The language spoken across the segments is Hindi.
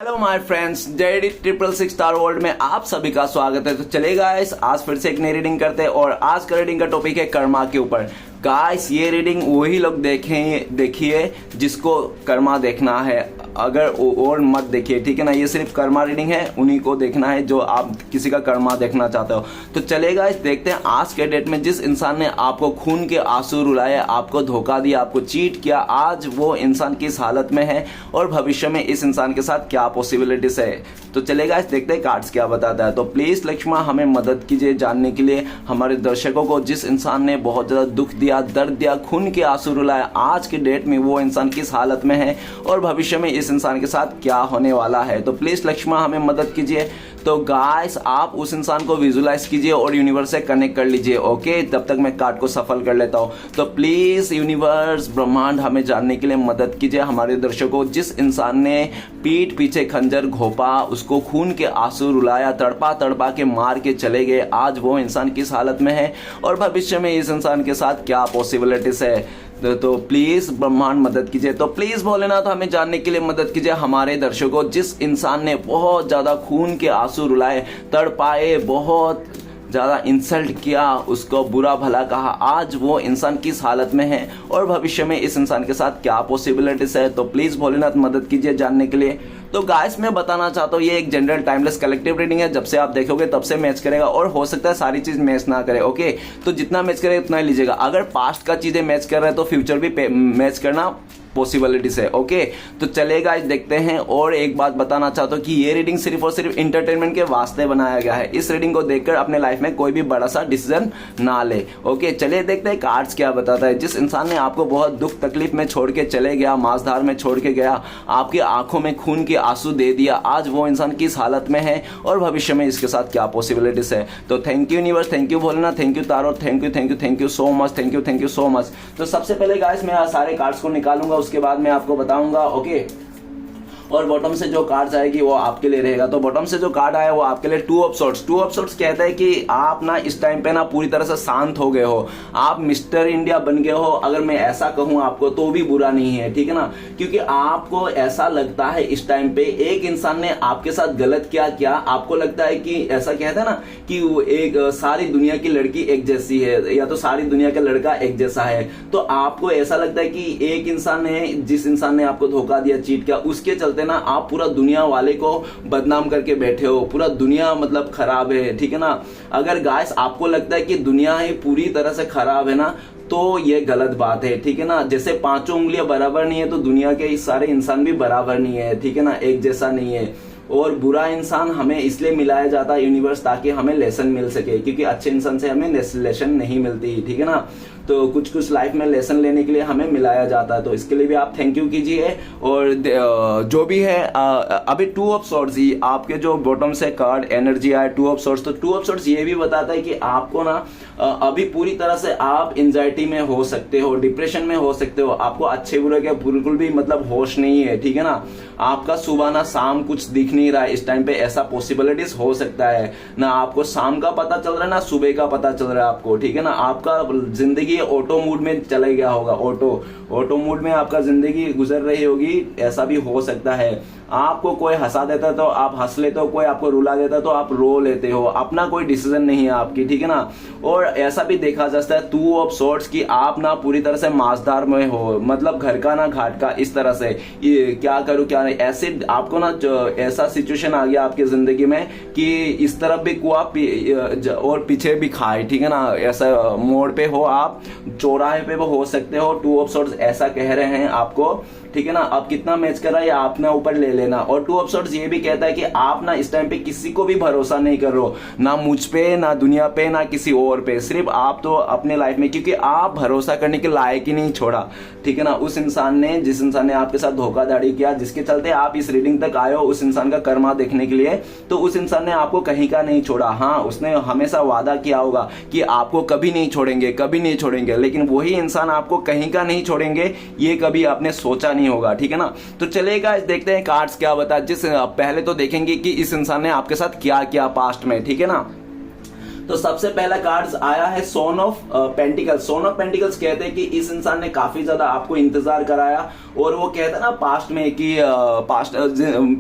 Hello my friends, JD 666 star world में आप सभी का स्वागत है। तो चलेगा गाइस, आज फिर से एक नई रीडिंग करते हैं और आज का रीडिंग का टॉपिक है कर्मा के ऊपर। गाइस, ये रीडिंग वही लोग देखिए जिसको कर्मा देखना है, अगर और मत देखिए, ठीक है ना। ये सिर्फ कर्मा रीडिंग है, उन्हीं को देखना है जो आप किसी का कर्मा देखना चाहते हो। तो चलेगा इस देखते हैं आज के डेट में जिस इंसान ने आपको खून के आंसू रुलाए, आपको धोखा दिया, आपको चीट किया, आज वो इंसान किस हालत में है और भविष्य में इस इंसान के साथ क्या पॉसिबिलिटीज है। तो चलेगा इस देखते हैं कार्ड्स क्या बताता है। तो प्लीज लक्ष्मण हमें मदद कीजिए जानने के लिए हमारे दर्शकों को, जिस इंसान ने बहुत ज्यादा दुख दिया, दर्द दिया, खून के आंसू रुलाए, आज के डेट में वो इंसान किस हालत में है और भविष्य में इस इंसान के साथ क्या होने वाला है। तो प्लीज लक्ष्मण हमें मदद कीजिए। तो गाइस, आप उस इंसान को विजुलाइज कीजिए और यूनिवर्स से कनेक्ट कर लीजिए। ओके, तब तक मैं कार्ड को सफल कर लेता हूँ। तो प्लीज यूनिवर्स, ब्रह्मांड हमें जानने के लिए मदद कीजिए हमारे दर्शकों, जिस इंसान ने पीठ पीछे खंजर घोपा, उसको खून के आंसू रुलाया, तड़पा तड़पा के मार के चले गए, आज वो इंसान किस हालत में है और भविष्य में इस इंसान के साथ क्या पॉसिबिलिटीज है। तो प्लीज ब्रह्मांड मदद कीजिए। तो प्लीज भोलेनाथ हमें जानने के लिए मदद कीजिए हमारे दर्शकों, जिस इंसान ने बहुत ज्यादा खून के आंसू रुलाए, तड़पाए, बहुत ज्यादा इंसल्ट किया, उसको बुरा भला कहा, आज वो इंसान किस हालत में है और भविष्य में इस इंसान के साथ क्या पॉसिबिलिटीज है। तो प्लीज भोलेनाथ मदद कीजिए जानने के लिए। तो गाइस, मैं बताना चाहता हूँ ये एक जनरल टाइमलेस कलेक्टिव रीडिंग है। जब से आप देखोगे तब से मैच करेगा और हो सकता है सारी चीज मैच ना करे। ओके, तो जितना मैच करे उतना ही लीजिएगा। अगर पास्ट का चीजें मैच कर रहे हैं तो फ्यूचर भी मैच करना पॉसिबिलिटीज है। ओके, तो चलेगा इस देखते हैं। और एक बात बताना चाहता हूँ कि ये रीडिंग सिर्फ और सिर्फ इंटरटेनमेंट के वास्ते बनाया गया है। इस रीडिंग को देखकर अपने लाइफ में कोई भी बड़ा सा डिसीजन ना ले। ओके, चलिए देखते हैं कार्ड्स क्या बताता है। जिस इंसान ने आपको बहुत दुख तकलीफ में छोड़ के चले गया, मांसधार में छोड़ के गया, आपकी आंखों में खून के आंसू दे दिया, आज वो इंसान किस हालत में है और भविष्य में इसके साथ क्या पॉसिबिलिटीज है। तो thank you universe, thank you Bholenath, thank you taro, thank you so much, thank you so much. तो सबसे पहले गाइस, मैं सारे कार्ड्स को निकालूंगा, उसके बाद मैं आपको बताऊंगा। ओके, और बॉटम से जो कार्ड्स आएगी वो आपके लिए रहेगा। तो बॉटम से जो कार्ड आया वो आपके लिए टू ऑफ सॉर्ट्स कहता है कि आप ना इस टाइम पे ना पूरी तरह से शांत हो गए हो, आप मिस्टर इंडिया बन गए हो। अगर मैं ऐसा कहूं आपको तो भी बुरा नहीं है, ठीक है ना, क्योंकि आपको ऐसा लगता है इस टाइम पे एक इंसान ने आपके साथ गलत क्या आपको लगता है कि ऐसा कहता है ना कि वो एक सारी दुनिया की लड़की एक जैसी है या तो सारी दुनिया का लड़का एक जैसा है। तो आपको ऐसा लगता है कि एक इंसान ने, जिस इंसान ने आपको धोखा दिया, चीट किया, उसके चलते ना आप पूरा दुनिया वाले को बदनाम करके बैठे हो, पूरा दुनिया मतलब खराब है, ठीक है ना। अगर गाइस आपको लगता है कि दुनिया ही पूरी तरह से खराब है ना, तो ये गलत बात है, ठीक है ना। जैसे पांचों उंगलियां बराबर नहीं है तो दुनिया के सारे इंसान भी बराबर नहीं है, ठीक है ना, एक जैसा नहीं है। और बुरा इंसान हमें इसलिए मिलाया जाता है यूनिवर्स, ताकि हमें लेसन मिल सके, क्योंकि अच्छे इंसान से हमें लेसन नहीं मिलती, ठीक है ना। तो कुछ कुछ लाइफ में लेसन लेने के लिए हमें मिलाया जाता है, तो इसके लिए भी आप थैंक यू कीजिए। और जो भी है अभी टू ऑफ सॉर्ट्स, आपके जो बॉटम से कार्ड एनर्जी आया टू ऑफ सॉर्ट्स, तो टू ऑफ सॉर्ट्स ये भी बताता है कि आपको ना अभी पूरी तरह से आप एंजाइटी में हो सकते हो, डिप्रेशन में हो सकते हो, आपको अच्छे बुरे के बिल्कुल भी मतलब होश नहीं है, ठीक है ना। आपका सुबह ना शाम कुछ दिख नहीं रहा है इस टाइम पे, ऐसा पॉसिबिलिटीज हो सकता है ना। आपको शाम का पता चल रहा है ना सुबह का पता चल रहा है आपको, ठीक है ना। आपका जिंदगी ऑटो मूड में चला गया होगा, ऑटो मूड में आपका जिंदगी गुजर रही होगी, ऐसा भी हो सकता है। आपको कोई हंसा देता तो आप हंस लेते हो, कोई आपको रुला देता तो आप रो लेते हो, अपना कोई डिसीजन नहीं है आपकी, ठीक है ना। और ऐसा भी देखा जाता है टू ऑफ सॉर्ट्स की आप ना पूरी तरह से मांसदार में हो, मतलब घर का ना घाट का, इस तरह से ये क्या करूं क्या नहीं, ऐसे आपको ना ऐसा सिचुएशन आ गया आपकी जिंदगी में कि इस तरफ भी कुआ और पीछे भी खाए, ठीक है ना। ऐसा मोड़ पे हो आप, चौराहे पे वो हो सकते हो, टू ऑफ सॉर्ट्स ऐसा कह रहे हैं आपको, ठीक है ना। अब कितना मैच कर रहा है आप ना ऊपर ले लेना। और टू ऑफ सॉर्ट्स ये भी कहता है कि आप ना इस टाइम पे किसी को भी भरोसा नहीं कर रहे हो, ना मुझ पे, ना दुनिया पे, ना किसी और पे, सिर्फ आप तो अपने लाइफ में, क्योंकि आप भरोसा करने के लायक ही नहीं छोड़ा, ठीक है ना। उस इंसान ने, जिस इंसान ने आपके साथ धोखाधड़ी किया, जिसके चलते आप इस रीडिंग तक आए हो, उस इंसान का कर्मा देखने के लिए, तो उस इंसान ने आपको कहीं का नहीं छोड़ा। हाँ, उसने हमेशा वादा किया होगा कि आपको कभी नहीं छोड़ेंगे, कभी नहीं छोड़ेंगे, लेकिन वही इंसान आपको कहीं का नहीं छोड़ेंगे ये कभी आपने सोचा नहीं होगा, ठीक है ना। तो चलेगा देखते हैं कार्ड्स क्या बता। जिस पहले तो देखेंगे कि इस इंसान ने आपके साथ क्या किया पास्ट में, ठीक है ना। तो सबसे पहला कार्ड्स आया है son of pentacles. Son of pentacles कहते हैं कि इस इंसान ने काफी ज्यादा आपको इंतजार कराया और वो कहता ना पास्ट में कि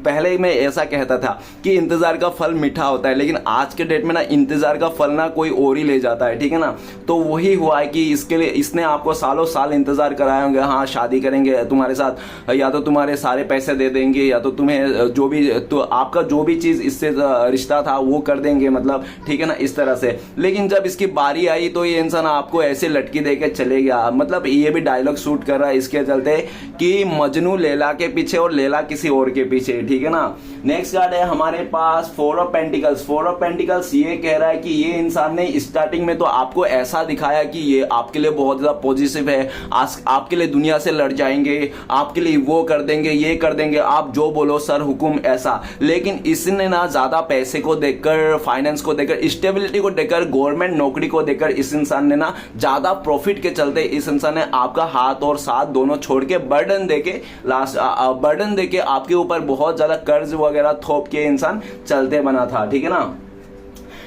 पहले में ऐसा कहता था कि इंतजार का फल मीठा होता है, लेकिन आज के डेट में ना इंतजार का फल ना कोई और ही ले जाता है, ठीक है ना। तो वही हुआ है कि इसके लिए इसने आपको सालों साल इंतजार कराए होंगे, हाँ शादी करेंगे तुम्हारे साथ, या तो तुम्हारे सारे पैसे दे देंगे, या तो तुम्हें जो भी तो आपका जो भी चीज इससे रिश्ता था वो कर देंगे, मतलब ठीक है ना, इस तरह से। लेकिन जब इसकी बारी आई तो ये इंसान आपको ऐसे लटकी देके चले गया। मतलब ये भी डायलॉग शूट कर रहा है इसके चलते कि मजनू लैला के पीछे और लैला किसी और के पीछे, ठीक है ना। नेक्स्ट कार्ड है हमारे पास four of pentacles. Four of pentacles ये कह रहा है कि ये इंसान ने स्टार्टिंग में तो आपको ऐसा दिखाया कि ये आपके लिए बहुत ज्यादा पॉजिटिव है, आपके लिए दुनिया से लड़ जाएंगे, आपके लिए वो कर देंगे, ये कर देंगे, आप जो बोलो सर हुकुम, ऐसा। लेकिन इसने ना ज्यादा पैसे को देखकर, फाइनेंस को देखकर, स्टेबिलिटी को देखकर, गवर्नमेंट नौकरी को देखकर इस इंसान ने ना ज्यादा प्रॉफिट के चलते इस इंसान ने आपका हाथ और साथ दोनों छोड़ के बर्डन देके आपके ऊपर बहुत ज्यादा कर्ज वगैरह थोप के इंसान चलते बना था, ठीक है ना।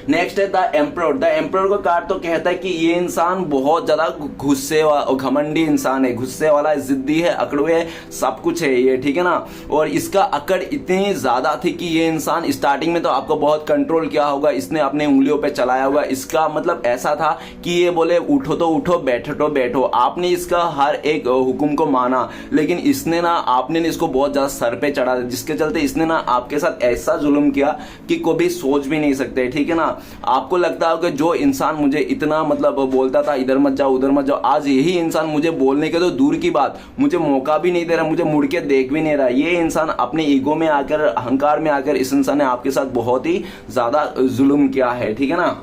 नेक्स्ट है द एम्परर। द एम्परर का कार्ड तो कहता है कि ये इंसान बहुत ज्यादा गुस्से वाला, घमंडी इंसान है, गुस्से वाला, जिद्दी है, अकड़ुए है, सब कुछ है ये, ठीक है ना। और इसका अकड़ इतनी ज्यादा थी कि ये इंसान स्टार्टिंग में तो आपको बहुत कंट्रोल किया होगा, इसने अपने उंगलियों पे चलाया होगा। इसका मतलब ऐसा था कि ये बोले उठो तो उठो, बैठो तो बैठो, आपने इसका हर एक हुक्म को माना। लेकिन इसने ना आपने इसको बहुत ज्यादा सर पे चढ़ा, जिसके चलते इसने ना आपके साथ ऐसा जुल्म किया कि कभी सोच भी नहीं सकते, ठीक है ना। आपको लगता है कि जो इंसान मुझे इतना मतलब बोलता था इधर मत जाओ उधर मत जाओ, आज यही इंसान मुझे बोलने के तो दूर की बात, मुझे मौका भी नहीं दे रहा, मुझे मुड़ के देख भी नहीं रहा। ये इंसान अपने ईगो में आकर, अहंकार में आकर इस इंसान ने आपके साथ बहुत ही ज्यादा जुल्म किया है, ठीक है ना।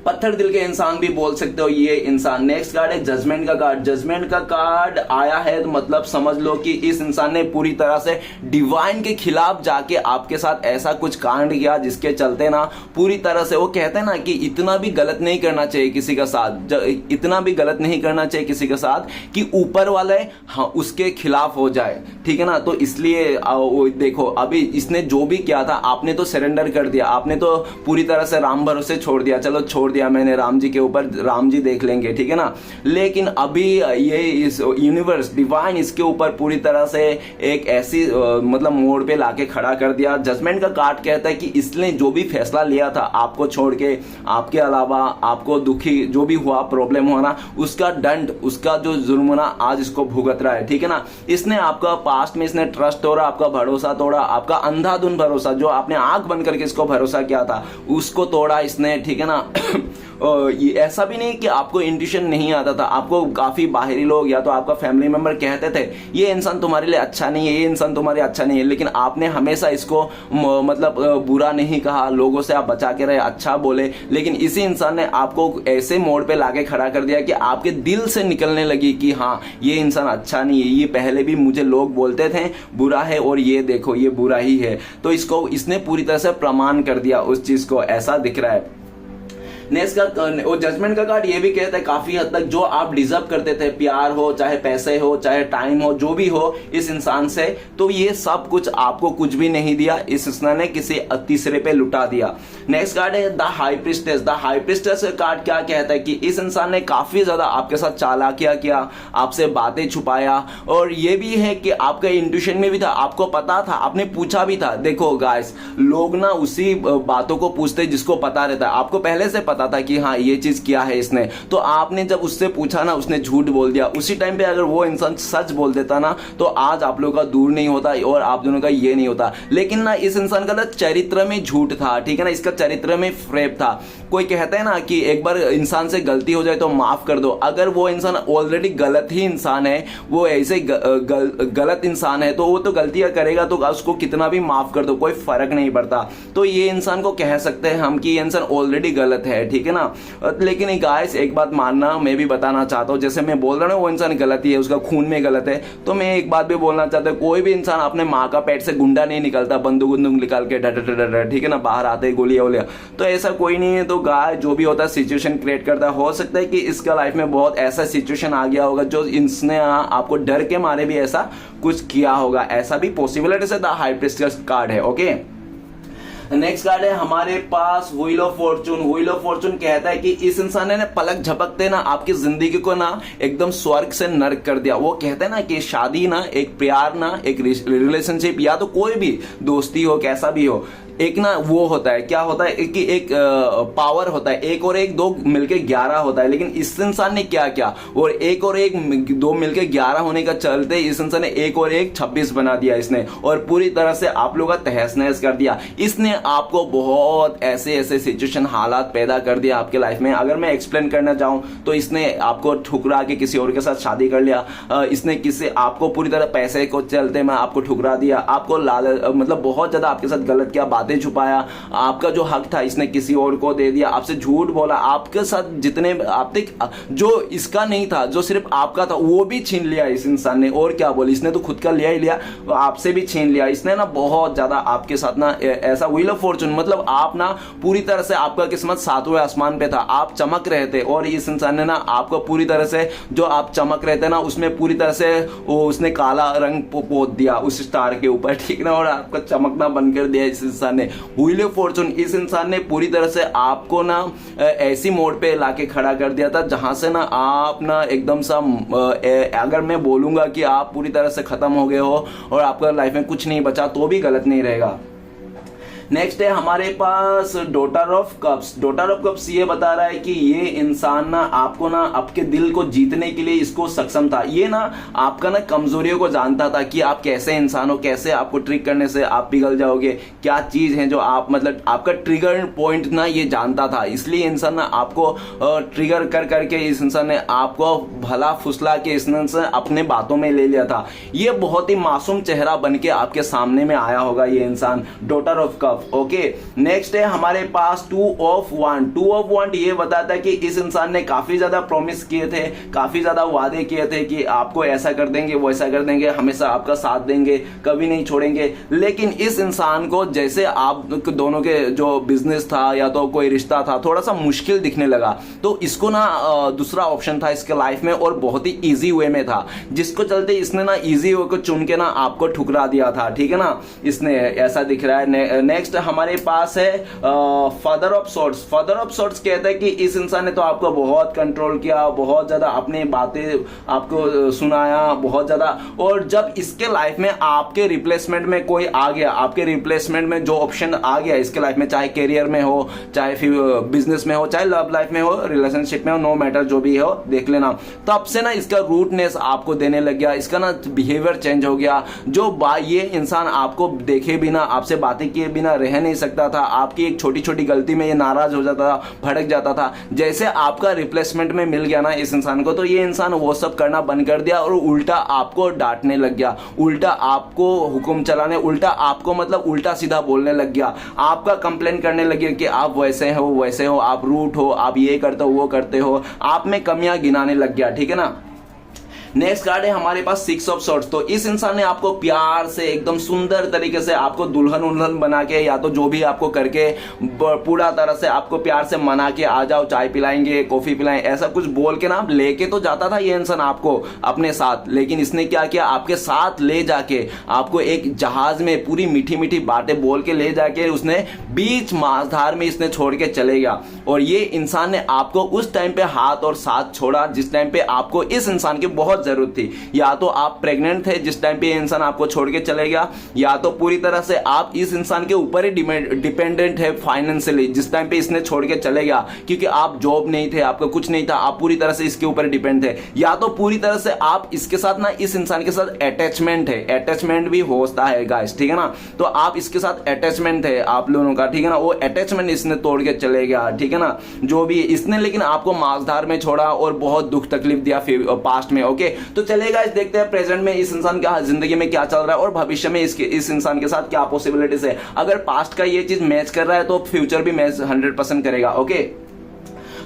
पत्थर दिल के इंसान भी बोल सकते हो ये इंसान। नेक्स्ट कार्ड है जजमेंट का कार्ड। जजमेंट का कार्ड आया है तो मतलब समझ लो कि इस इंसान ने पूरी तरह से डिवाइन के खिलाफ जाके आपके साथ ऐसा कुछ कांड किया जिसके चलते ना पूरी तरह से, वो कहते हैं ना कि इतना भी गलत नहीं करना चाहिए किसी का साथ, इतना भी गलत नहीं करना चाहिए किसी के साथ कि ऊपर वाले हाँ उसके खिलाफ हो जाए, ठीक है ना। तो इसलिए देखो अभी इसने जो भी किया था आपने तो सरेंडर कर दिया, आपने तो पूरी तरह से राम भरोसे छोड़ दिया, चलो छोड़ दिया मैंने राम जी के ऊपर, राम जी देख लेंगे, ठीक है ना। लेकिन अभी ये इस यूनिवर्स डिवाइन इसके ऊपर पूरी तरह से एक ऐसी मतलब मोड़ पे लाके खड़ा कर दिया। जजमेंट का कार्ड कहता है कि इसने जो भी फैसला लिया था आपको छोड़ के, आपके अलावा आपको दुखी जो भी हुआ, प्रॉब्लम हुआ ना, उसका दंड, उसका जो जुर्म ना आज इसको भुगत रहा है, ठीक है ना। इसने आपका पास्ट में इसने ट्रस्ट तोड़ा, आपका भरोसा तोड़ा, आपका अंधाधुन भरोसा, जो आपने आंख बंद करके इसको भरोसा किया था उसको तोड़ा इसने, ठीक है ना। ये ऐसा भी नहीं कि आपको इंट्यूशन नहीं आता था, आपको काफी बाहरी लोग या तो आपका फैमिली मेंबर कहते थे ये इंसान तुम्हारे लिए अच्छा नहीं है, ये इंसान तुम्हारे अच्छा नहीं है, लेकिन आपने हमेशा इसको मतलब बुरा नहीं कहा, लोगों से आप बचा के रहे, अच्छा बोले। लेकिन इसी इंसान ने आपको ऐसे मोड़ पे लाके खड़ा कर दिया कि आपके दिल से निकलने लगी कि हाँ ये इंसान अच्छा नहीं है, ये पहले भी मुझे लोग बोलते थे बुरा है और ये देखो ये बुरा ही है। तो इसको इसने पूरी तरह से प्रमाण कर दिया उस चीज को, ऐसा दिख रहा है। नेक्स्ट का और जजमेंट का कार्ड ये भी कहता है काफी हद तक जो आप डिजर्व करते थे, प्यार हो चाहे पैसे हो चाहे टाइम हो, जो भी हो इस इंसान से, तो ये सब कुछ आपको कुछ भी नहीं दिया, इस इंसान ने किसी तीसरे पे लुटा दिया। नेक्स्ट कार्ड है the high priestess. The high priestess का कार्ड क्या कहता है कि इस इंसान ने काफी ज्यादा आपके साथ चालाकियां किया, आपसे बातें छुपाया, और ये भी है कि आपका इंट्यूशन में भी था, आपको पता था, आपने पूछा भी था। देखो गाइस, लोग ना उसी बातों को पूछते जिसको पता रहता है। आपको पहले से पता था कि हाँ ये चीज किया है इसने, तो आपने जब उससे पूछा ना उसने झूठ बोल दिया। उसी टाइम पे अगर वो इंसान सच बोल देता ना तो आज आप लोगों का दूर नहीं होता और आप दोनों का ये नहीं होता। लेकिन ना इस इंसान का ना चरित्र में झूठ था, ठीक है ना, इसका चरित्र में फ्रेब था। कोई कहता है ना कि एक बार इंसान से गलती हो जाए तो माफ कर दो, अगर वो इंसान ऑलरेडी गलत ही इंसान है, वो ऐसे गलत इंसान है, तो वो तो गलतियां करेगा, तो उसको कितना भी माफ कर दो कोई फर्क नहीं पड़ता। तो ये इंसान को कह सकते हैं हम कि ये इंसान ऑलरेडी गलत है, ठीक है ना। लेकिन गाइस एक बात मानना, मैं भी बताना चाहता हूँ, जैसे मैं बोल रहा हूँ वो इंसान गलत ही है, उसका खून में गलत है, तो मैं एक बात भी बोलना चाहता हूँ, कोई भी इंसान अपने माँ का पेट से गुंडा नहीं निकलता बंदूक निकाल के डर, ठीक है ना, बाहर आते गोलियां वोलियां, तो ऐसा कोई नहीं है। तो गाय जो भी होता है सिचुएशन क्रिएट करता है, हो सकता है कि इसका लाइफ में बहुत ऐसा सिचुएशन आ गया होगा जो इसने आपको डर के मारे भी ऐसा कुछ किया होगा, ऐसा भी पॉसिबिलिटी से द हाई प्रीस्टेस कार्ड है। ओके, नेक्स्ट कार्ड है हमारे पास wheel of fortune. Wheel of fortune कहता है कि इस इंसान ने पलक झपकते ना आपकी जिंदगी को ना एकदम स्वर्ग से नर्क कर दिया। वो कहते हैं ना कि शादी ना, एक प्यार ना, एक रिलेशनशिप या तो कोई भी दोस्ती हो, कैसा भी हो, एक ना वो होता है, क्या होता है कि एक पावर होता है, एक और एक दो मिलके 11 होता है। लेकिन इस इंसान ने क्या किया, और एक और एक दो मिलके 11 होने का चलते इस इंसान ने एक और एक 26 बना दिया इसने, और पूरी तरह से आप लोगों का तहस नहस कर दिया। इसने आपको बहुत ऐसे ऐसे सिचुएशन, हालात पैदा कर दिया आपके लाइफ में। अगर मैं एक्सप्लेन करना चाहूं तो इसने आपको ठुकरा के किसी और के साथ शादी कर लिया, इसने किसी आपको पूरी तरह पैसे को चलते में आपको ठुकरा दिया, आपको मतलब बहुत ज्यादा आपके साथ गलत किया, बातें छुपाया, आपका जो हक था इसने किसी और को दे दिया, आपसे झूठ बोला, आपके साथ जितने आप जो इसका नहीं था, जो सिर्फ आपका था, वो भी छीन लिया इस इंसान ने। और क्या बोले, इसने तो खुद का लिया ही लिया, आपसे भी छीन लिया इसने ना। बहुत ज्यादा आपके साथ ना ऐसा व्हील ऑफ फॉर्चून, मतलब आप ना पूरी तरह से आपका किस्मत 7वें आसमान पे था, आप चमक रहे थे, और इस इंसान ने ना आपको पूरी तरह से जो आप चमक रहे थे ना उसमें पूरी तरह से वो उसने काला रंग पोत दिया उस स्टार के ऊपर, ठीक ना, और आपका चमकना बंद कर दिया इस इंसान ने। व्हील ऑफ फॉर्चून, इस इंसान ने पूरी तरह से आपको ना ऐसी मोड पे लाके खड़ा कर दिया था जहां से ना आप ना एकदम सा अगर मैं बोलूंगा कि आप पूरी तरह से खत्म हो गए हो और आपका लाइफ में कुछ नहीं बचा तो भी गलत नहीं रहेगा। नेक्स्ट है हमारे पास daughter of cups. Daughter of cups ये बता रहा है कि ये इंसान ना आपको ना आपके दिल को जीतने के लिए इसको सक्षम था। ये ना आपका ना कमजोरियों को जानता था कि आप कैसे इंसान हो, कैसे आपको ट्रिक करने से आप पिघल जाओगे, क्या चीज है जो आप मतलब आपका ट्रिगर पॉइंट ना ये जानता था। इसलिए इंसान ना आपको ट्रिगर कर करके इस इंसान ने आपको भला फुसला के इस इंसान अपने बातों में ले लिया था। ये बहुत ही मासूम चेहरा बन के आपके सामने में आया होगा ये इंसान, daughter of cups. Okay, next है हमारे पास 2 ऑफ वांड। 2 ऑफ वांड ये बताता है कि इस इंसान ने काफी ज्यादा प्रॉमिस किए थे, काफी ज्यादा वादे किए थे कि आपको ऐसा कर देंगे, वो ऐसा कर देंगे, हमेशा आपका साथ देंगे, कभी नहीं छोड़ेंगे। लेकिन इस इंसान को जैसे आप दोनों के जो बिजनेस था या तो कोई रिश्ता था थोड़ा सा मुश्किल दिखने लगा, तो इसको ना दूसरा ऑप्शन था इसके लाइफ में और बहुत ही इजी वे में था, जिसको चलते इसने ना इजी वे को चुन के ना आपको ठुकरा दिया था, ठीक है ना, इसने ऐसा दिख रहा है। नेक्स्ट हमारे पास है father of swords. Father of swords कहता है कि इस इंसान ने तो आपको बहुत कंट्रोल किया, बहुत ज्यादा अपनी बातें आपको सुनाया, बहुत ज्यादा, और जब इसके लाइफ में आपके रिप्लेसमेंट में कोई आ गया, आपके रिप्लेसमेंट में जो ऑप्शन आ गया इसके लाइफ में, चाहे करियर में हो, चाहे फिर बिजनेस में हो, चाहे लव लाइफ में हो, रिलेशनशिप में हो, नो मैटर जो भी हो, देख लेना, तब से ना इसका रूटनेस आपको देने लग गया, इसका ना बिहेवियर चेंज हो गया। जो ये इंसान आपको देखे बिना, आपसे बातें किए बिना रह नहीं सकता था, आपकी एक छोटी छोटी गलती में ये नाराज हो जाता था, भड़क जाता था। जैसे आपका रिप्लेसमेंट में मिल गया ना इस इंसान को, तो ये इंसान वो सब करना बंद कर दिया और उल्टा आपको डांटने लग गया, उल्टा आपको हुक्म चलाने, उल्टा आपको मतलब उल्टा सीधा बोलने लग गया, आपका कंप्लेन करने लग गया कि आप वैसे हो, वैसे हो, आप रूट हो, आप ये करते हो, वो करते हो, आप में कमियां गिनाने लग गया, ठीक है ना। नेक्स्ट कार्ड है हमारे पास 6 ऑफ सॉर्ड्स। तो इस इंसान ने आपको प्यार से एकदम सुंदर तरीके से आपको दुल्हन उल्हन बना के या तो जो भी आपको करके पूरा तरह से आपको प्यार से मना के आ जाओ, चाय पिलाएंगे, कॉफी पिलाएं, ऐसा कुछ बोल के ना लेके तो जाता था ये इंसान आपको अपने साथ। लेकिन इसने क्या किया, आपके साथ ले जाके आपको एक जहाज में पूरी मीठी मीठी बातें बोल के ले जाके उसने बीच माझधार में इसने छोड़ के चले गया। और ये इंसान ने आपको उस टाइम पे हाथ और साथ छोड़ा जिस टाइम पे आपको इस इंसान की बहुत जरूरत थी। या तो आप प्रेग्नेंट थे जिस टाइम पे ये इंसान आपको छोड़ के चले गया, या तो पूरी तरह से आप इस इंसान के ऊपर ही डिपेंडेंट है फाइनेंशियली जिस टाइम पे इसने छोड़ के चले गया, क्योंकि आप जॉब नहीं थे, आपका कुछ नहीं था, आप पूरी तरह से इसके ऊपर डिपेंड थे। या तो पूरी तरह से आप इसके साथ ना इस इंसान के साथ अटैचमेंट है, अटैचमेंट भी होता है गाइस, ठीक है ना। तो आप इसके साथ अटैचमेंट है आप लोगों का, ठीक है ना, वो अटैचमेंट इसने तोड़ के चले गया, ठीक है ना, जो भी इसने, लेकिन आपको माझधार में छोड़ा और बहुत दुख तकलीफ दिया पास्ट में। ओके, तो चलेगा इस देखते हैं प्रेजेंट में इस इंसान का जिंदगी में क्या चल रहा है और भविष्य में इस इंसान के साथ क्या पॉसिबिलिटीज है। अगर पास्ट का ये चीज मैच कर रहा है तो फ्यूचर भी मैच 100% करेगा। ओके,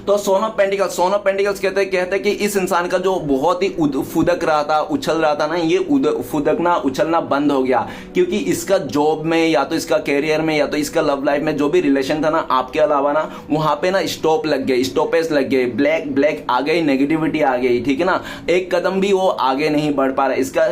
तो सोन ऑफ पेंटिकल्स कहते हैं कि इस इंसान का जो बहुत ही फुदक रहा था, उछल रहा था ना, ये फुदकना उछलना बंद हो गया, क्योंकि इसका जॉब में या तो इसका कैरियर में या तो इसका लव लाइफ में जो भी रिलेशन था ना आपके अलावा ना, वहां पे ना स्टॉपेज लग गए, ब्लैक आ गई, नेगेटिविटी आ गई, ठीक है ना। एक कदम भी वो आगे नहीं बढ़ पा रहा, इसका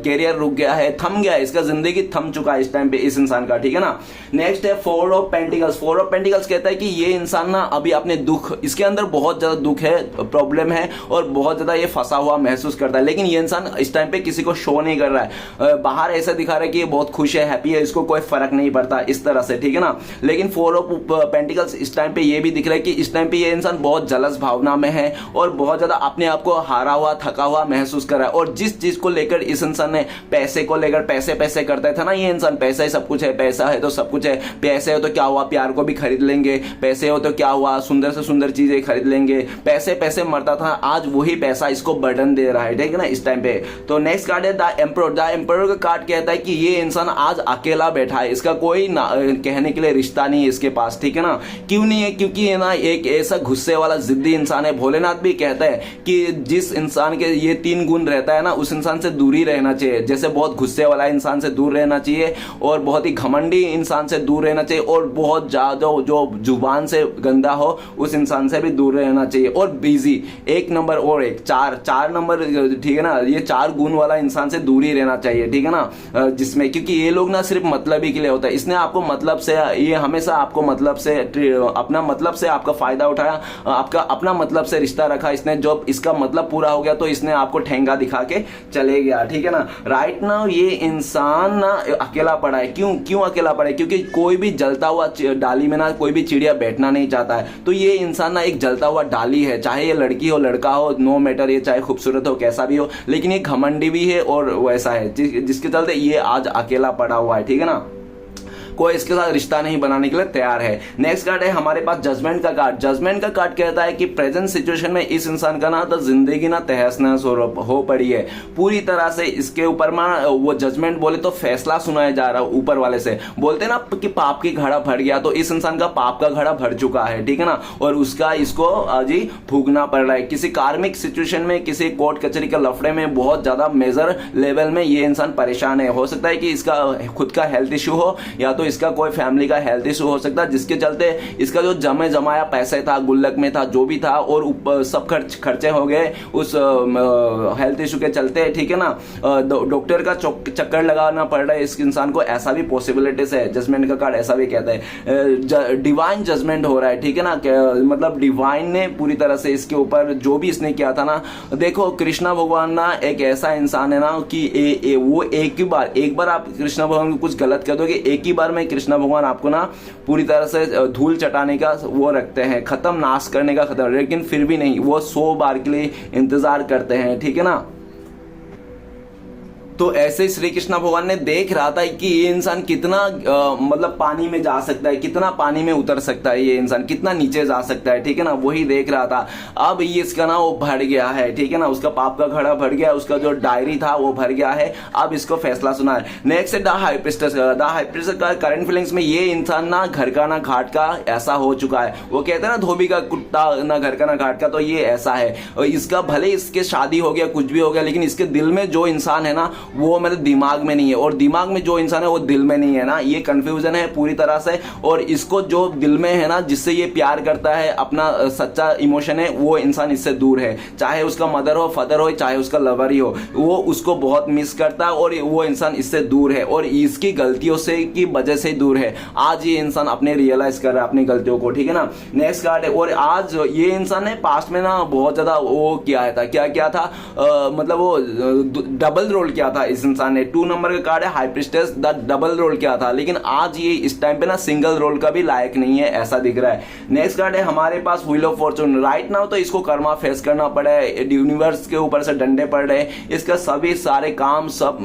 कैरियर रुक गया है, थम गया है, इसका जिंदगी थम चुका है इस टाइम पे इस इंसान का, ठीक है ना। नेक्स्ट है फोर ऑफ पेंटिकल्स कहता है कि ये इंसान ना अभी अपने दुख, इसके अंदर बहुत ज्यादा दुख है, प्रॉब्लम है और बहुत ज्यादा ये फंसा हुआ महसूस करता है, लेकिन ये इंसान इस टाइम पे किसी को शो नहीं कर रहा है। बाहर ऐसा दिखा रहा है कि ये बहुत खुश है, हैप्पी है, इसको कोई फर्क नहीं पड़ता इस तरह से, ठीक है ना। लेकिन फोर ऑफ पेंटिकल्स इस टाइम पे ये भी दिख रहा है कि इस टाइम पे ये इंसान बहुत जलस भावना में है और बहुत ज्यादा अपने आप को हारा हुआ, थका हुआ महसूस कर रहा है। और जिस चीज को लेकर इस इंसान ने, पैसे को लेकर पैसे करता था ना ये इंसान, पैसा ही सब कुछ है, पैसा है तो सब कुछ है, पैसे हो तो क्या हुआ, प्यार को भी खरीद लेंगे, पैसे हो तो क्या हुआ, सुंदर से सुंदर चीजें खरीद लेंगे, पैसे मरता था, आज वही पैसा इसको बर्डन दे रहा है, ठीक है ना इस टाइम पे। तो नेक्स्ट कार्ड है द एम्परर का कार्ड कहता है कि ये इंसान आज अकेला बैठा है, इसका कोई कहने के लिए रिश्ता नहीं है इसके पास, ठीक है ना। क्यों नहीं है, क्योंकि ये ना एक ऐसा गुस्से वाला जिद्दी इंसान है। भोलेनाथ भी कहता है कि जिस इंसान के ये 3 गुण रहता है ना, उस इंसान से दूर ही रहना चाहिए। जैसे बहुत गुस्से वाला इंसान से दूर रहना चाहिए और बहुत ही घमंडी इंसान से दूर रहना चाहिए और बहुत ज्यादा जो जुबान से गंदा हो उस इंसान से भी दूर रहना चाहिए। और बिजी 1 नंबर और 4 नंबर, ठीक है ना, ये 4 गुण वाला इंसान से दूर ही रहना चाहिए, ठीक है ना। जिसमें क्योंकि ये लोग ना सिर्फ मतलब ही के लिए होता है, इसने आपको मतलब से, ये हमेशा आपको मतलब से, अपना मतलब से आपका फायदा उठाया, आपका अपना मतलब से रिश्ता रखा इसने। जब इसका मतलब पूरा हो गया तो इसने आपको ठेंगा दिखा के चले गया, ठीक है ना। राइट नाउ ये इंसान ना अकेला पड़ा है। क्यों अकेला पड़ा है? क्योंकि कोई भी जलता हुआ डाली में ना कोई भी चिड़िया बैठना नहीं चाहता है। तो ये इंसान ना एक जलता हुआ डाली है, चाहे ये लड़की हो लड़का हो, नो मैटर, ये चाहे खूबसूरत हो कैसा भी हो, लेकिन ये घमंडी भी है और वैसा है जिसके चलते ये आज अकेला पड़ा हुआ है, ठीक है ना। कोई इसके साथ रिश्ता नहीं बनाने के लिए तैयार है। नेक्स्ट कार्ड है हमारे पास जजमेंट का कार्ड। जजमेंट का कार्ड कहता है कि प्रेजेंट सिचुएशन में इस इंसान का ना तो जिंदगी ना तहस नहस हो पड़ी है पूरी तरह से। इसके ऊपर में वो जजमेंट बोले तो फैसला सुनाया जा रहा है ऊपर वाले से। बोलते ना कि पाप की घड़ा भर गया, तो इस इंसान का पाप का घड़ा भर चुका है, ठीक है ना। और उसका इसको आज ही भोगना पड़ रहा है। किसी कार्मिक सिचुएशन में, किसी कोर्ट कचहरी के लफड़े में बहुत ज्यादा मेजर लेवल में ये इंसान परेशान है। हो सकता है कि इसका खुद का हेल्थ इश्यू हो या तो इसका कोई फैमिली का हेल्थ इशू हो सकता है, जिसके चलते इसका जो जमाया पैसे था, गुल्लक में था, जो भी था, और सब खर्चे हो गए उस हेल्थ इशू के चलते, ठीक है ना। डॉक्टर का चक्कर लगाना पड़ रहा है इस इंसान को, ऐसा भी पॉसिबिलिटीज है। जजमेंट का कार्ड ऐसा भी कहता है डिवाइन जजमेंट हो रहा है, ठीक है ना। मतलब डिवाइन ने पूरी तरह से इसके ऊपर जो भी इसने किया था ना, देखो कृष्णा भगवान ना एक ऐसा इंसान है ना कि वो एक बार आप कृष्णा भगवान को कुछ गलत कर दोगे, एक ही बार में कृष्णा भगवान आपको ना पूरी तरह से धूल चटाने का वो रखते हैं, खत्म नाश करने का खत्म, लेकिन फिर भी नहीं, वो 100 बार के लिए इंतजार करते हैं, ठीक है ना। तो ऐसे श्री कृष्ण भगवान ने देख रहा था कि ये इंसान कितना मतलब पानी में जा सकता है, कितना पानी में उतर सकता है, ये इंसान कितना नीचे जा सकता है, ठीक है ना, वही देख रहा था। अब ये इसका ना वो भर गया है, ठीक है ना, उसका पाप का घड़ा भर गया, उसका जो डायरी था वो भर गया है। अब इसको फैसला सुना है। नेक्स्ट है द हाई प्रीस्टेस का करंट फीलिंग्स में ये इंसान ना घर का ना घाट का ऐसा हो चुका है। वो कहते हैं ना धोबी का कुत्ता ना घर का ना घाट का, तो ये ऐसा है। और इसका भले इसके शादी हो गया, कुछ भी हो गया, लेकिन इसके दिल में जो इंसान है ना वो मेरे दिमाग में नहीं है, और दिमाग में जो इंसान है वो दिल में नहीं है ना। ये कंफ्यूजन है पूरी तरह से। और इसको जो दिल में है ना, जिससे ये प्यार करता है, अपना सच्चा इमोशन है, वो इंसान इससे दूर है। चाहे उसका मदर हो, फादर हो, चाहे उसका लवर ही हो, वो उसको बहुत मिस करता है और वो इंसान इससे दूर है और इसकी गलतियों से की वजह से दूर है। आज ये इंसान अपने रियलाइज कर रहा है अपनी गलतियों को, ठीक है ना। नेक्स्ट कार्ड है, और आज ये इंसान ने पास्ट में ना बहुत ज्यादा वो किया था, क्या था मतलब वो डबल रोल किया था इस इंसान ने। 2 नंबर का कार्ड है high priestess, the double role किया था, लेकिन आज ये इस टाइम पे ना सिंगल रोल का भी लायक नहीं है, ऐसा दिख रहा है। नेक्स्ट कार्ड है हमारे पास wheel of fortune. Right now तो इसको कर्मा फेस करना पड़ा है, यूनिवर्स के ऊपर से डंडे पड़ रहे हैं, इसका सभी सारे काम सब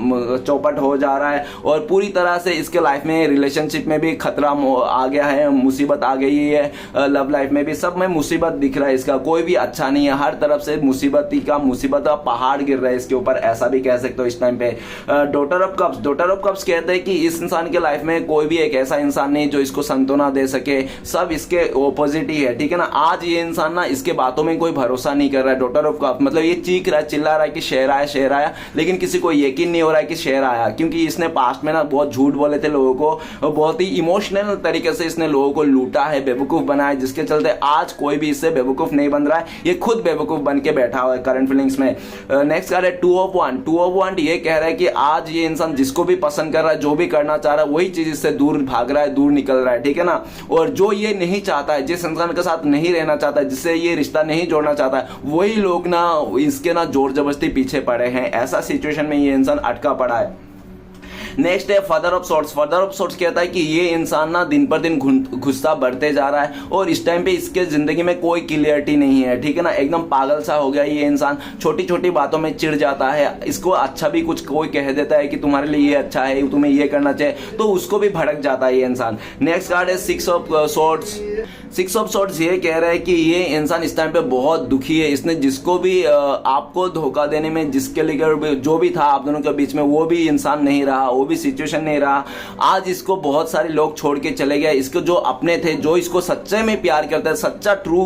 चौपट हो जा रहा है और पूरी तरह से इसके लाइफ में रिलेशनशिप में भी खतरा आ गया है, मुसीबत आ गई है, लव लाइफ में भी सब में मुसीबत दिख रहा है। इसका कोई भी अच्छा नहीं है, हर तरफ से मुसीबत का पहाड़ गिर रहा है इसके ऊपर, ऐसा भी कह सकते हो इस टाइम टाइम पे। डॉटर ऑफ कप्स कहते हैं कि इस इंसान के लाइफ में कोई भी एक ऐसा इंसान नहीं जो इसको सांत्वना दे सके, सब इसके ऑपोजिट ही है, ठीक है ना। आज ये इंसान ना इसके बातों में कोई भरोसा नहीं कर रहा है। डॉटर ऑफ कप्स मतलब ये चीख रहा है, चिल्ला रहा है कि शेर आया, लेकिन किसी को यकीन नहीं हो रहा है कि शेर आया, क्योंकि इसने पास्ट में ना बहुत झूठ बोले थे लोगों को और बहुत ही इमोशनल तरीके से इसने लोगों को लूटा है, बेवकूफ बनाया, जिसके चलते आज कोई भी इससे बेवकूफ नहीं बन रहा है, ये खुद बेवकूफ बन के बैठा हुआ है करंट फीलिंग्स में। नेक्स्ट कार्ड है टू ऑफ वन। ये कह रहा है कि आज ये इंसान जिसको भी पसंद कर रहा है, जो भी करना चाह रहा है, वही चीज इससे दूर भाग रहा है, दूर निकल रहा है, ठीक है ना। और जो ये नहीं चाहता है, जिस इंसान के साथ नहीं रहना चाहता है, जिससे ये रिश्ता नहीं जोड़ना चाहता है, वही लोग ना इसके ना जोर जबरदस्ती पीछे पड़े हैं। ऐसा सिचुएशन में ये इंसान अटका पड़ा है। नेक्स्ट है फादर ऑफ सॉर्ट्स कहता है कि ये इंसान ना दिन पर दिन गुस्सा बढ़ते जा रहा है और इस टाइम पे इसके जिंदगी में कोई क्लियरिटी नहीं है, ठीक है ना। एकदम पागल सा हो गया ये इंसान, छोटी छोटी बातों में चिढ़ जाता है। इसको अच्छा भी कुछ कोई कह देता है कि तुम्हारे लिए ये अच्छा है, तुम्हें ये करना चाहिए, तो उसको भी भड़क जाता है ये इंसान। नेक्स्ट कार्ड है सिक्स ऑफ सॉर्ट्स। ये कह रहा है कि ये इंसान इस टाइम पे बहुत दुखी है। इसने जिसको भी आपको धोखा देने में, जिसके लिए जो भी था आप दोनों के बीच में, वो भी इंसान नहीं रहा, वो भी सिचुएशन नहीं रहा। आज इसको बहुत सारे लोग छोड़ के चले गए। इसको जो अपने थे, जो इसको सच्चे में प्यार करते थे, सच्चा ट्रू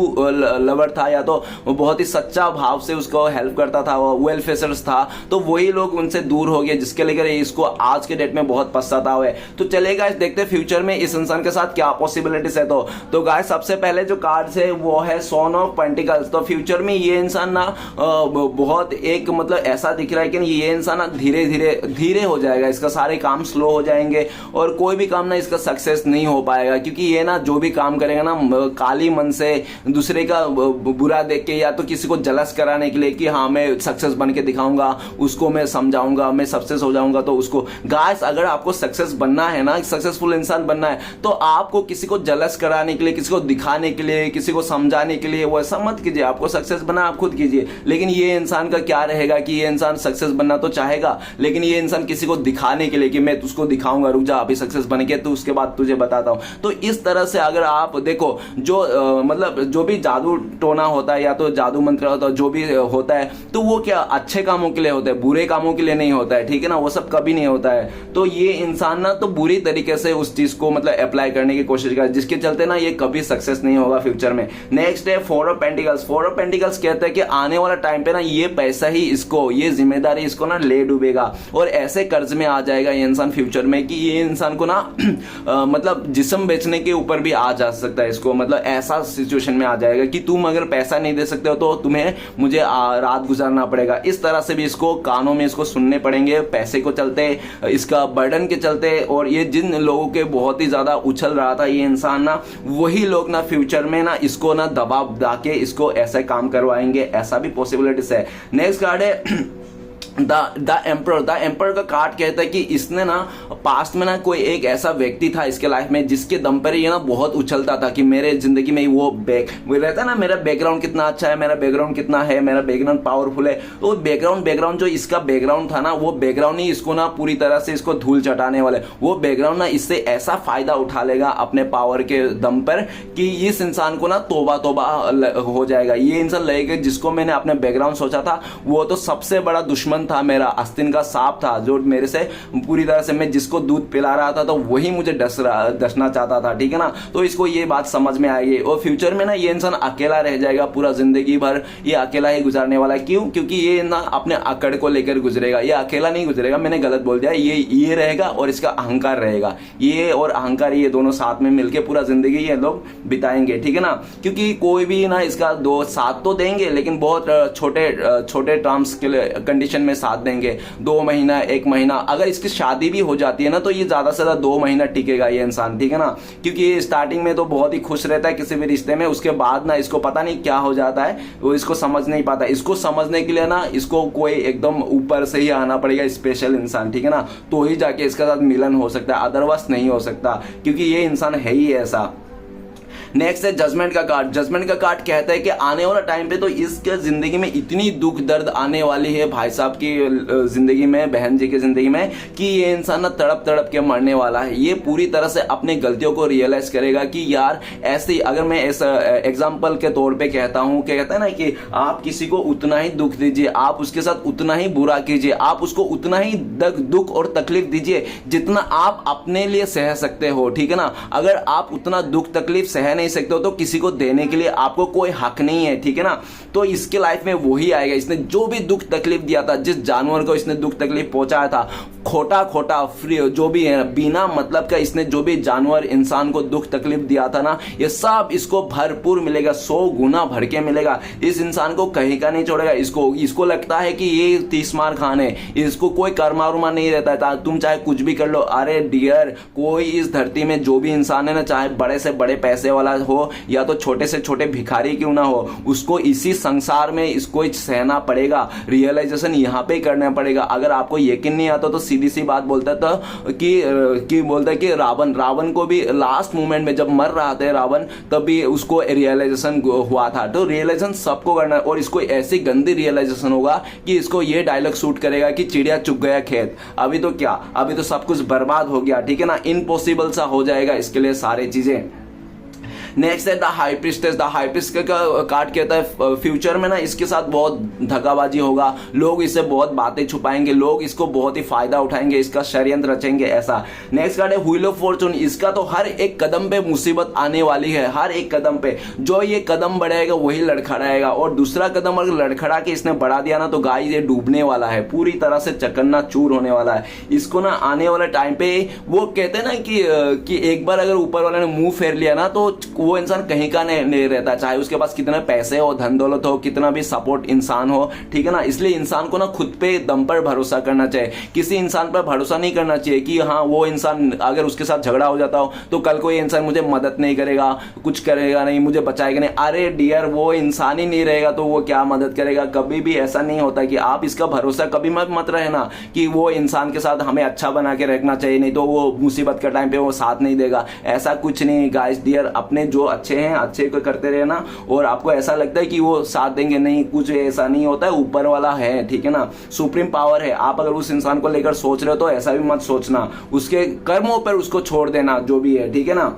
लवर था, या तो बहुत ही सच्चा भाव से उसको हेल्प करता था, वो वेल फेसर्स था, तो वही लोग उनसे दूर हो गए, जिसके लिए इसको आज के डेट में बहुत पछतावा है। तो चलेगा, देखते फ्यूचर में इस इंसान के साथ क्या पॉसिबिलिटीज है। तो गाइस सबसे पहले जो कार्ड है वो है सॉन ऑफ पेंटिकल्स। तो फ्यूचर में ये इंसान ना बहुत एक मतलब ऐसा दिख रहा है कि ये इंसान ना धीरे धीरे हो जाएगा, इसका सारे काम स्लो हो जाएंगे और कोई भी काम ना इसका सक्सेस नहीं हो पाएगा, क्योंकि ये ना जो भी काम करेगा ना काली मन से, दूसरे का बुरा देख के, या तो किसी को जलस कराने के लिए कि हाँ मैं सक्सेस बन के दिखाऊंगा, उसको मैं समझाऊंगा, मैं सक्सेस हो जाऊंगा। तो उसको गाइस अगर आपको सक्सेस बनना है ना, सक्सेसफुल इंसान बनना है, तो आपको किसी को जलस कराने के लिए, किसी को दिखाने के लिए, किसी को समझाने के लिए वो ऐसा मत कीजिए। आपको सक्सेस बनना आप खुद कीजिए। लेकिन ये इंसान का क्या रहेगा कि ये इंसान सक्सेस बनना तो चाहेगा, लेकिन ये इंसान किसी को दिखाने के लिए कि मैं तुझको दिखाऊंगा, रुक जा अभी सक्सेस बन के, तो उसके बाद तुझे बताता हूं। तो इस तरह से अगर आप देखो, जो मतलब जो भी जादू टोना होता है या तो जादू मंत्र होता है, जो भी होता है, तो वो क्या अच्छे कामों के लिए होता है, बुरे कामों के लिए नहीं होता है, ठीक है ना। वो सब कभी नहीं होता है। तो ये इंसान ना तो बुरी तरीके से उस चीज को मतलब अप्लाई करने की कोशिश करे, जिसके चलते ना ये कभी सक्सेस नहीं होगा फ्यूचर में। नेक्स्ट है फोर ऑफ पेंटिकल्स कहते हैं कि आने वाला टाइम पे ना ये पैसा ही इसको, ये जिम्मेदारी इसको ना ले डूबेगा और ऐसे कर्ज में आ जाएगा ये इंसान फ्यूचर में कि ये इंसान को ना मतलब जिस्म बेचने के ऊपर भी आ जा सकता है इसको, मतलब ऐसा सिचुएशन में आ जाएगा कि तुम अगर पैसा नहीं दे सकते हो तो तुम्हें मुझे रात गुजारना पड़ेगा। इस तरह से भी इसको कानों में इसको सुनने पड़ेंगे, पैसे को चलते, इसका बर्डन के चलते। और ये जिन लोगों के बहुत ही ज्यादा उछल रहा था ये इंसान ना, वही लोग ना फ्यूचर में ना इसको ना दबाव डाके इसको ऐसे काम करवाएंगे, ऐसा भी पॉसिबिलिटीज है। नेक्स्ट कार्ड है द एम्पर का कार्ड कहता है कि इसने ना पास्ट में ना कोई एक ऐसा व्यक्ति था इसके लाइफ में, जिसके दम पर ये ना बहुत उछलता था कि मेरे जिंदगी में वो रहता है ना, मेरा बैकग्राउंड कितना अच्छा है, मेरा बैकग्राउंड कितना है, मेरा बैकग्राउंड पावरफुल है। तो बैकग्राउंड जो इसका बैकग्राउंड था ना, वो बैकग्राउंड ही इसको ना पूरी तरह से इसको धूल चटाने वाले, वो बैकग्राउंड ना इससे ऐसा फायदा उठा लेगा अपने पावर के दम पर कि इस इंसान को ना तोबा हो जाएगा। ये इंसान लगेगा जिसको मैंने अपने बैकग्राउंड सोचा था वो तो सबसे बड़ा दुश्मन था, मेरा आस्तीन का सांप था, जो मेरे से पूरी तरह से, मैं जिसको दूध पिला रहा था तो वही मुझे डसना चाहता था, ठीक है ना। तो इसको ये बात समझ में आएगी और फ्यूचर में ना ये इंसान अकेला रह जाएगा, पूरा जिंदगी भर ये अकेला ही गुजारने वाला है। क्यों? क्योंकि ये ना अपने अकड़ को लेकर गुजरेगा। ये अकेला नहीं गुजरेगा, मैंने गलत बोल दिया, ये रहेगा और इसका अहंकार रहेगा। ये और अहंकार ये दोनों साथ में मिलकर पूरा जिंदगी ये लोग बिताएंगे, ठीक है ना। क्योंकि कोई भी ना इसका दो साथ तो देंगे, लेकिन बहुत छोटे टर्म्स के कंडीशन में साथ देंगे, 2 महीना 1 महीना। अगर इसकी शादी भी हो जाती है ना, तो ये ज्यादा से ज्यादा 2 महीना टिकेगा ये इंसान, ठीक है ना। क्योंकि ये स्टार्टिंग में तो बहुत ही खुश रहता है किसी भी रिश्ते में, उसके बाद ना इसको पता नहीं क्या हो जाता है, वो इसको समझ नहीं पाता। इसको समझने के लिए ना इसको कोई एकदम ऊपर से ही आना पड़ेगा, स्पेशल इंसान, ठीक है ना, तो ही जाके इसके साथ मिलन हो सकता है, अदरवाइज नहीं हो सकता, क्योंकि ये इंसान है ही ऐसा। नेक्स्ट है जजमेंट का कार्ड। जजमेंट का कार्ड कहता है कि आने वाला टाइम पे तो इसके जिंदगी में इतनी दुख दर्द आने वाली है भाई साहब की जिंदगी में, बहन जी की जिंदगी में, कि ये इंसान ना तड़प तड़प के मरने वाला है। ये पूरी तरह से अपनी गलतियों को रियलाइज करेगा कि यार ऐसे, अगर मैं ऐसा एग्जाम्पल के तौर पे कहता हूं, क्या कहता है ना कि आप किसी को उतना ही दुख दीजिए, आप उसके साथ उतना ही बुरा कीजिए, आप उसको उतना ही दुख और तकलीफ दीजिए जितना आप अपने लिए सह सकते हो, ठीक है ना। अगर आप उतना दुख तकलीफ सह नहीं सकते हो तो किसी को देने के लिए आपको कोई हक नहीं है, ठीक है ना। तो इसके लाइफ में वही आएगा, इसने जो भी दुख तकलीफ दिया था, जिस जानवर को इसने दुख तकलीफ पहुंचाया था, खोटा खोटा फ्री जो भी है, बिना मतलब का इसने जो भी जानवर इंसान को दुख तकलीफ दिया था ना, ये सब इसको भरपूर मिलेगा, 100 गुना भर के मिलेगा। इस इंसान को कहीं का नहीं छोड़ेगा। इसको लगता है कि ये 30 मार खान है, इसको कोई कर्मा वर्मा नहीं रहता है, तुम चाहे कुछ भी कर लो। अरे डियर, कोई इस धरती में जो भी इंसान है ना, चाहे बड़े से बड़े पैसे वाला हो या तो छोटे से छोटे भिखारी क्यों ना हो, उसको इसी संसार में इसको सहना पड़ेगा। रियलाइजेशन यहाँ पे करना पड़ेगा। अगर आपको यकीन नहीं आता तो सीधी सी बात बोलता था कि रावण को भी लास्ट मोमेंट में जब मर रहा था रावण, तभी उसको रियलाइजेशन हुआ था। तो रियलाइजेशन सबको करना है, और इसको ऐसी गंदी रियलाइजेशन होगा कि इसको ये डायलॉग शूट करेगा कि चिड़िया चुग गया खेत। अभी तो क्या, अभी तो सब कुछ बर्बाद हो गया, ठीक है ना। इम्पॉसिबल सा हो जाएगा इसके लिए सारी चीजें। नेक्स्ट है the high priestess. The high priest का कार्ड कहता है फ्यूचर में ना इसके साथ बहुत धगाबाजी होगा, लोग इससे बहुत बातें छुपाएंगे, लोग इसको बहुत ही फायदा उठाएंगे, इसका षड्यंत्र रचेंगे, ऐसा। नेक्स्ट कार्ड है व्हील ऑफ फॉर्चून। इसका तो हर एक कदम पे मुसीबत आने वाली है, हर एक कदम पे जो ये कदम बढ़ाएगा वही लड़खड़ाएगा, और दूसरा कदम अगर लड़खड़ा के इसने बढ़ा दिया ना तो गाइस ये डूबने वाला है, पूरी तरह से चकन्ना चूर होने वाला है। इसको ना आने वाले टाइम पे वो कहते हैं ना कि एक बार अगर ऊपर वाले ने मुंह फेर लिया ना तो वो इंसान कहीं का नहीं रहता, चाहे उसके पास कितने पैसे हो, धन दौलत हो, कितना भी सपोर्ट इंसान हो, ठीक है ना। इसलिए इंसान को ना खुद पे दम पर भरोसा करना चाहिए, किसी इंसान पर भरोसा नहीं करना चाहिए कि हाँ वो इंसान अगर उसके साथ झगड़ा हो जाता हो तो कल को ये इंसान मुझे मदद नहीं करेगा, कुछ करेगा नहीं, मुझे बचाएगा नहीं। अरे डियर, वो इंसान ही नहीं रहेगा तो वो क्या मदद करेगा। कभी भी ऐसा नहीं होता कि आप इसका भरोसा कभी मत रहना कि वो इंसान के साथ हमें अच्छा बना के रखना चाहिए, नहीं तो वो मुसीबत के टाइम पे वो साथ नहीं देगा। ऐसा कुछ नहीं गाइस डियर, अपने जो अच्छे हैं अच्छे को करते रहना, और आपको ऐसा लगता है कि वो साथ देंगे, नहीं, कुछ ऐसा नहीं होता है, ऊपर वाला है, ठीक है ना, सुप्रीम पावर है। आप अगर उस इंसान को लेकर सोच रहे हो तो ऐसा भी मत सोचना, उसके कर्मों पर उसको छोड़ देना जो भी है, ठीक है ना।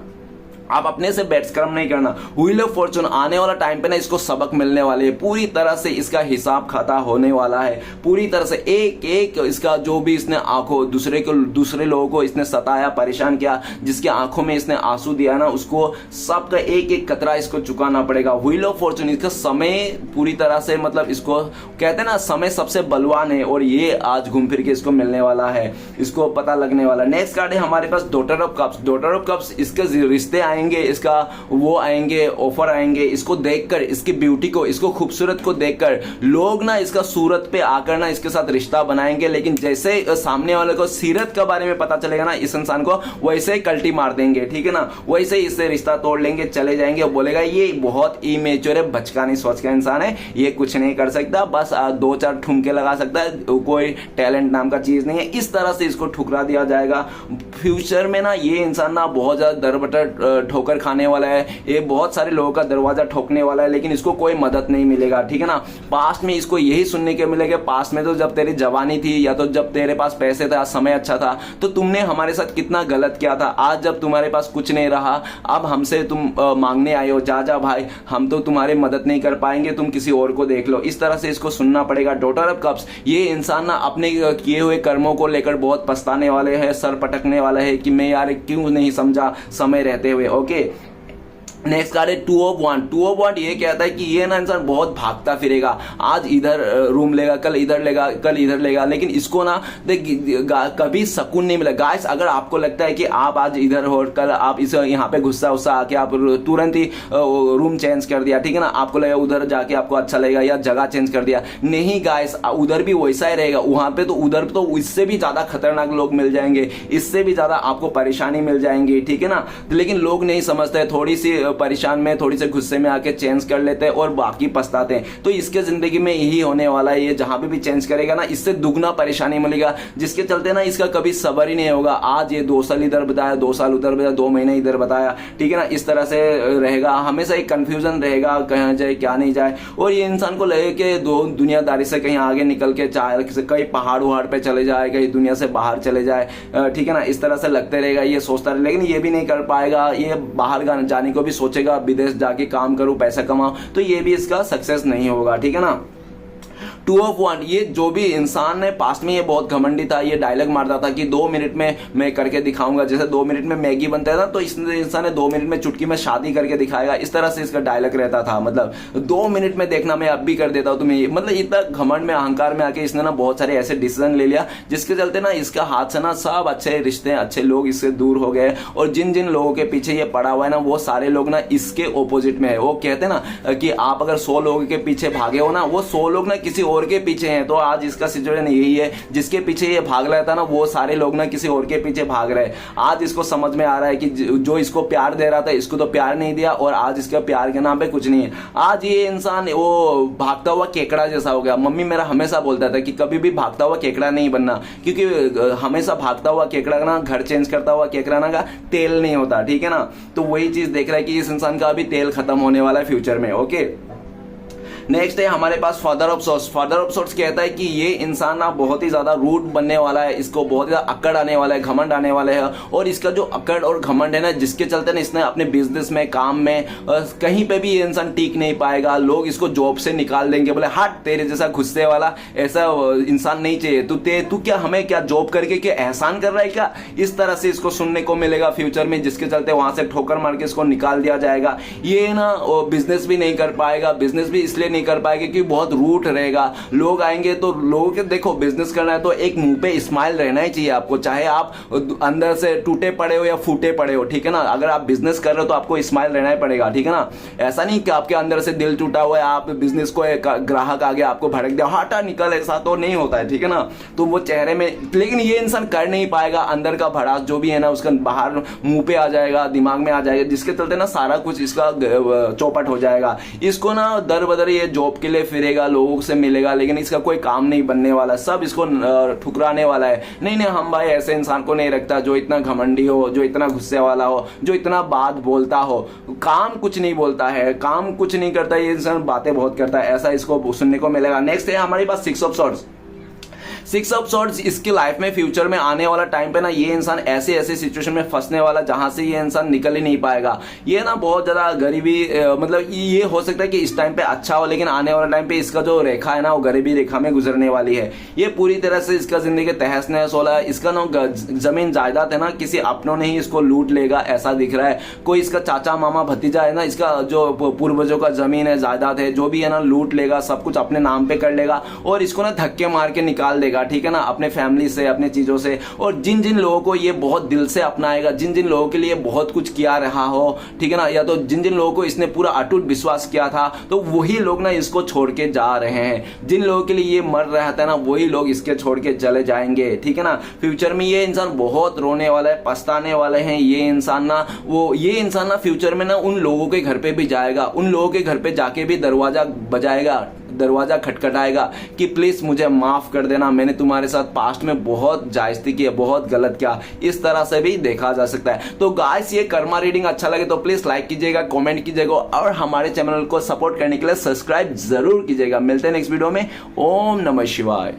आप अपने से बेट्स कर्म नहीं करना। व्हील ऑफ फॉर्चून आने वाला टाइम पे ना इसको सबक मिलने वाले है, पूरी तरह से इसका हिसाब खाता होने वाला है, पूरी तरह से एक एक इसका जो भी इसने आंखों दूसरे लोगों को इसने सताया, परेशान किया, जिसके आंखों में इसने आंसू दिया ना, उसको सबका एक एक कतरा इसको चुकाना पड़ेगा। व्हील ऑफ फॉर्चून, इसका समय पूरी तरह से मतलब इसको कहते हैं ना समय सबसे बलवान है, और ये आज घूम फिर के इसको मिलने वाला है, इसको पता लगने वाला। नेक्स्ट कार्ड है हमारे पास daughter of cups. Daughter of cups, इसके रिश्ते आएंगे, इसका वो आएंगे, ऑफर आएंगे, इसको देखकर, इसकी ब्यूटी को, इसको खूबसूरत को देखकर लोग ना इसका सूरत पे आकर ना इसके साथ रिश्ता बनाएंगे, लेकिन जैसे सामने वाले को सीरत के बारे में पता चलेगा ना इस इंसान को, वैसे ही कल्टी मार देंगे, ठीक है ना, वैसे ही इससे रिश्ता तोड़ लेंगे, चले जाएंगे, बोलेगा ये बहुत इमेच्योर है, बचकानी सोच का इंसान है, ये कुछ नहीं कर सकता, बस 2-4 ठुमके लगा सकता है, कोई टैलेंट नाम का चीज नहीं है। इस तरह से इसको ठुकरा दिया जाएगा। फ्यूचर में ना ये इंसान ना बहुत ज्यादा दरबटर ठोकर खाने वाला है, ये बहुत सारे लोगों का दरवाजा ठोकने वाला है, लेकिन इसको कोई मदद नहीं मिलेगा, ठीक है ना। पास्ट में इसको यही सुनने के मिलेगा, पास्ट में तो जब तेरी जवानी थी या तो जब तेरे पास पैसे थे, समय अच्छा था, तो तुमने हमारे साथ कितना गलत किया था। आज जब तुम्हारे पास कुछ नहीं रहा, अब हमसे तुम मांगने आए हो, जा भाई, हम तो तुम्हारी मदद नहीं कर पाएंगे, तुम किसी और को देख लो। इस तरह से इसको सुनना पड़ेगा। डॉटर ऑफ कप्स, ये इंसान ना अपने किए हुए कर्मों को लेकर बहुत पछताने वाले है, सर पटकने वाला है कि मैं यार क्यों नहीं समझा समय रहते हुए। ओके, नेक्स्ट कार्ड है 2 of Wands। 2 of Wands ये कहता है कि ये ना इंसान बहुत भागता फिरेगा, आज इधर रूम लेगा, कल इधर लेगा, कल इधर लेगा, लेकिन इसको ना कभी सुकून नहीं मिला। गाइस, अगर आपको लगता है कि आप आज इधर हो, कल आप इस यहाँ पे गुस्सा उस्सा आके आप तुरंत ही रूम चेंज कर दिया, ठीक है ना, आपको लगेगा उधर जाके आपको अच्छा लगेगा, या जगह चेंज कर दिया, नहीं गाइस, उधर भी वैसा ही रहेगा। वहां पे तो उधर तो इससे भी ज्यादा खतरनाक लोग मिल जाएंगे, इससे भी ज्यादा आपको परेशानी मिल जाएंगी, ठीक है ना। लेकिन लोग नहीं समझते, थोड़ी सी परेशान में, थोड़ी से गुस्से में आके चेंज कर लेते हैं और बाकी पछताते हैं। तो इसके जिंदगी में यही होने वाला है, ये जहां पे भी चेंज करेगा ना इससे दुगना परेशानी मिलेगा, जिसके चलते ना इसका कभी सब्र ही नहीं होगा। आज ये 2 साल इधर बताया, 2 साल उधर बताया, 2 महीने इधर बताया, ठीक है ना, इस तरह से रहेगा, हमेशा एक कंफ्यूजन रहेगा, कहाँ जाए क्या नहीं जाए। और ये इंसान को लगे कि दुनियादारी से कहीं आगे निकल के चाहे कहीं पहाड़ वहाड़ पे चले जाए, कहीं दुनिया से बाहर चले जाए, ठीक है ना, इस तरह से लगते रहेगा, ये सोचता रहेगा, लेकिन ये भी नहीं कर पाएगा। ये बाहर जाने को भी सोचेगा, विदेश जाके काम करूं, पैसा कमाऊं, तो ये भी इसका सक्सेस नहीं होगा, ठीक है ना। 2 of 1, ये जो भी इंसान है पास्ट में ये बहुत घमंडी था, ये डायलॉग मारता था कि 2 मिनट में मैं करके दिखाऊंगा। जैसे 2 मिनट में मैगी बनता है ना, तो इस इंसान ने 2 मिनट में चुटकी में शादी करके दिखाएगा, इस तरह से इसका डायलॉग रहता था। मतलब 2 मिनट में देखना, मैं अब भी कर देता हूं तुम्हें। मतलब इतना घमंड में, अहंकार में आके इसने ना बहुत सारे ऐसे डिसीजन ले लिया, जिसके चलते ना इसका हाथ से ना सब अच्छे रिश्ते, अच्छे लोग इससे दूर हो गए। और जिन जिन लोगों के पीछे ये पड़ा हुआ है ना, वो सारे लोग ना इसके ऑपोजिट में है। वो कहते हैं ना कि आप अगर 100 लोगों के पीछे भागे हो ना, वो 100 लोग ना किसी और के पीछे हैं। तो आज इसका सिचुएशन यही है, जिसके पीछे ये भाग रहा था ना, वो सारे लोग ना किसी और के पीछे भाग रहे हैं। आज इसको समझ में आ रहा है कि जो इसको प्यार दे रहा था, इसको तो प्यार नहीं दिया, और आज इसका प्यार के नाम पे कुछ नहीं है। आज ये इंसान वो भागता हुआ केकड़ा जैसा हो गया। मम्मी मेरा हमेशा बोलता था कि कभी भी भागता हुआ केकड़ा नहीं बनना, क्योंकि हमेशा भागता हुआ केकड़ा ना, घर चेंज करता हुआ केकड़ा ना का तेल नहीं होता, ठीक है ना। तो वही चीज देख रहा है कि इस इंसान का अभी तेल खत्म होने वाला है फ्यूचर में। ओके, नेक्स्ट है हमारे पास father of swords. Father of swords कहता है कि ये इंसान ना बहुत ही ज्यादा रूड बनने वाला है, इसको बहुत ज्यादा अकड़ आने वाला है, घमंड आने वाला है। और इसका जो अकड़ और घमंड है ना, जिसके चलते ना इसने अपने बिजनेस में, काम में, कहीं पे भी ये इंसान टिक नहीं पाएगा। लोग इसको जॉब से निकाल देंगे, बोले हट, तेरे जैसा गुस्से वाला ऐसा इंसान नहीं चाहिए, तू क्या हमें क्या जॉब करके क्या एहसान कर रहा है क्या, इस तरह से इसको सुनने को मिलेगा फ्यूचर में, जिसके चलते वहां से ठोकर मार के इसको निकाल दिया जाएगा। ये ना बिजनेस भी नहीं कर पाएगा, बिजनेस भी इसलिए नहीं कर पाएंगे कि बहुत रूट रहेगा। लोग आएंगे तो लोगों के, देखो बिजनेस करना है तो एक मुंह पे स्माइल रहना ही चाहिए आपको, चाहे आप अंदर से टूटे पड़े हो या फूटे पड़े हो, ठीक है ना। अगर आप बिजनेस कर रहे हो तो आपको स्माइल रहना ही पड़ेगा, ठीक है ना। ऐसा नहीं कि आपके अंदर से दिल टूटा हुआ है, आप बिजनेस को ग्राहक आगे आपको भड़क दिया, हटा निकल, ऐसा तो नहीं होता है, ठीक है ना। तो वो चेहरे में, लेकिन ये इंसान कर नहीं पाएगा, अंदर का भड़ास जो भी है ना उसका बाहर मुंह पे आ जाएगा, दिमाग में आ जाएगा, जिसके चलते ना सारा कुछ इसका चौपट हो जाएगा। इसको ना दर बदर ये जॉब के लिए फिरेगा, लोगों से मिलेगा, लेकिन इसका कोई काम नहीं बनने वाला, सब इसको ठुकराने वाला है। नहीं नहीं, हम भाई ऐसे इंसान को नहीं रखता जो इतना घमंडी हो, जो इतना गुस्से वाला हो, जो इतना बात बोलता हो, काम कुछ नहीं बोलता है, काम कुछ नहीं करता, ये इंसान बातें बहुत करता है, ऐसा इसको सुनने को मिलेगा। नेक्स्ट है हमारे पास 6 ऑफ सॉर्ड्स। 6 ऑफ सॉर्ड्स इसकी लाइफ में फ्यूचर में आने वाला टाइम पे ना ये इंसान ऐसे ऐसे सिचुएशन में फंसने वाला जहां से ये इंसान निकल ही नहीं पाएगा। ये ना बहुत ज्यादा गरीबी, मतलब ये हो सकता है कि इस टाइम पे अच्छा हो, लेकिन आने वाला टाइम पे इसका जो रेखा है ना वो गरीबी रेखा में गुजरने वाली है। ये पूरी तरह से इसका जिंदगी तहस नहस वाला है। इसका ना जमीन जायदाद है ना किसी अपनों ने ही इसको लूट लेगा ऐसा दिख रहा है। कोई इसका चाचा मामा भतीजा है ना, इसका जो पूर्वजों का जमीन है, जायदाद है, जो भी है ना लूट लेगा, सब कुछ अपने नाम पे कर लेगा और इसको ना धक्के मार के निकाल देगा, ठीक है ना, अपने फैमिली से, अपने चीजों से। और जिन जिन लोगों को ये बहुत दिल से अपनाएगा, जिन जिन लोगों के लिए बहुत कुछ किया रहा हो, ठीक है ना, या तो जिन जिन लोगों को इसने पूरा अटूट विश्वास किया था, तो वही लोग ना इसको छोड़ के जा रहे हैं। जिन लोगों के लिए ये मर रहा था ना, वही लोग इसके छोड़ के चले जाएंगे, ठीक है ना। फ्यूचर में ये इंसान बहुत रोने वाला है, पछताने वाले हैं ये इंसान ना फ्यूचर में ना उन लोगों के घर पे भी जाएगा, उन लोगों के घर पे जाके भी दरवाजा बजाएगा, दरवाजा खटखटाएगा कि प्लीज मुझे माफ कर देना, मैंने तुम्हारे साथ पास्ट में बहुत जायजती की है, बहुत गलत किया। इस तरह से भी देखा जा सकता है। तो गाइस, ये कर्मा रीडिंग अच्छा लगे तो प्लीज लाइक कीजिएगा, कमेंट कीजिएगा और हमारे चैनल को सपोर्ट करने के लिए सब्सक्राइब जरूर कीजिएगा। मिलते हैं नेक्स्ट वीडियो में। ओम नमः शिवाय।